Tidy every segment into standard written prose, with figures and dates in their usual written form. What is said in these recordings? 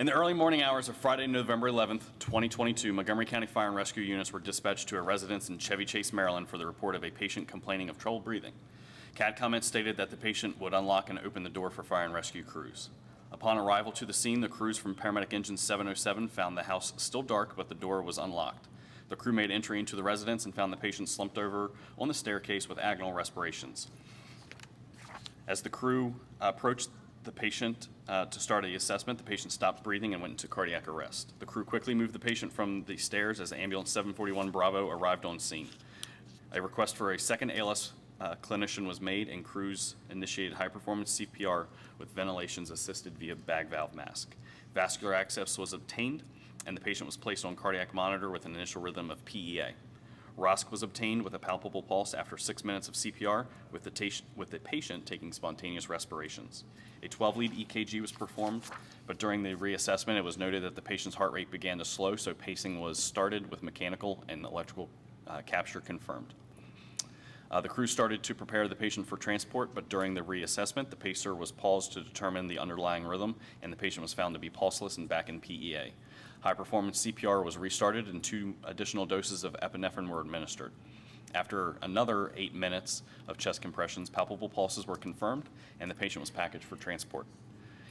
In the early morning hours of Friday, November 11th, 2022, Montgomery County Fire and Rescue units were dispatched to a residence in Chevy Chase, Maryland for the report of a patient complaining of trouble breathing. CAD comments stated that the patient would unlock and open the door for fire and rescue crews. Upon arrival to the scene, the crews from Paramedic Engine 707 found the house still dark, but the door was unlocked. The crew made entry into the residence and found the patient slumped over on the staircase with agonal respirations. As the crew approached the patient to start the assessment, the patient stopped breathing and went into cardiac arrest. The crew quickly moved the patient from the stairs as ambulance 741 Bravo arrived on scene. A request for a second ALS clinician was made, and crews initiated high-performance CPR with ventilations assisted via bag valve mask. Vascular access was obtained, and the patient was placed on cardiac monitor with an initial rhythm of PEA. ROSC was obtained with a palpable pulse after 6 minutes of CPR, with the patient taking spontaneous respirations. A 12-lead EKG was performed, but during the reassessment, it was noted that the patient's heart rate began to slow, so pacing was started with mechanical and electrical capture confirmed. The crew started to prepare the patient for transport, but during the reassessment, the pacer was paused to determine the underlying rhythm, and the patient was found to be pulseless and back in PEA. High-performance CPR was restarted, and 2 additional doses of epinephrine were administered. After another 8 minutes of chest compressions, palpable pulses were confirmed, and the patient was packaged for transport.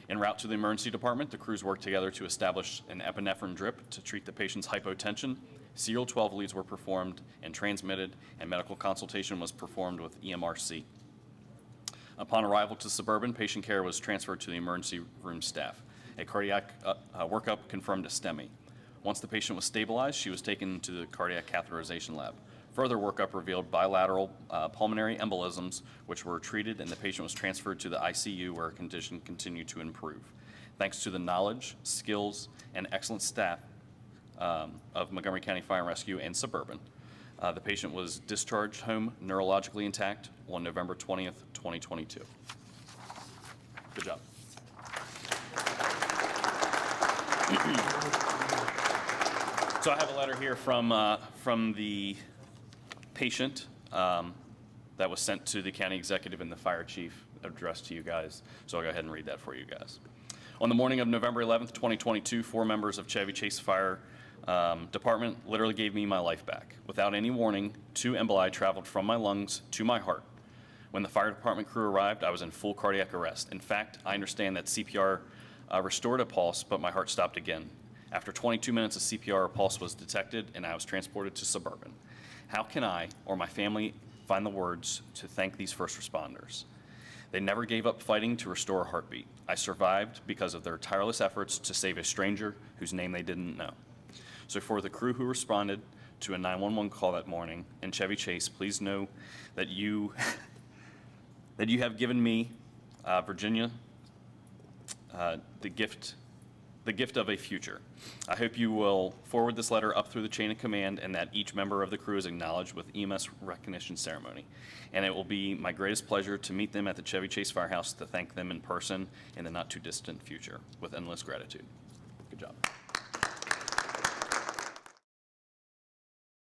En route to the emergency department, the crews worked together to establish an epinephrine drip to treat the patient's hypotension. Serial 12 leads were performed and transmitted, and medical consultation was performed with EMRC. Upon arrival to Suburban, patient care was transferred to the emergency room staff. A cardiac workup confirmed a STEMI. Once the patient was stabilized, she was taken to the cardiac catheterization lab. Further workup revealed bilateral pulmonary embolisms, which were treated, and the patient was transferred to the ICU, where her condition continued to improve. Thanks to the knowledge, skills, and excellent staff of Montgomery County Fire and Rescue and Suburban, the patient was discharged home neurologically intact on November 20th, 2022. Good job. So I have a letter here from the patient that was sent to the county executive and the fire chief, addressed to you guys. So I'll go ahead and read that for you guys. On the morning of November 11th, 2022, 4 members of Chevy Chase Fire Department literally gave me my life back. Without any warning, 2 emboli traveled from my lungs to my heart. When the fire department crew arrived, I was in full cardiac arrest. In fact, I understand that CPR restored a pulse, but my heart stopped again. After 22 minutes of CPR, a pulse was detected, and I was transported to Suburban. How can I or my family find the words to thank these first responders? They never gave up fighting to restore a heartbeat. I survived because of their tireless efforts to save a stranger whose name they didn't know. So for the crew who responded to a 911 call that morning in Chevy Chase, please know that you have given me, Virginia, the gift of a future. I hope you will forward this letter up through the chain of command, and that each member of the crew is acknowledged with EMS recognition ceremony. And it will be my greatest pleasure to meet them at the Chevy Chase Firehouse to thank them in person in the not too distant future with endless gratitude. Good job.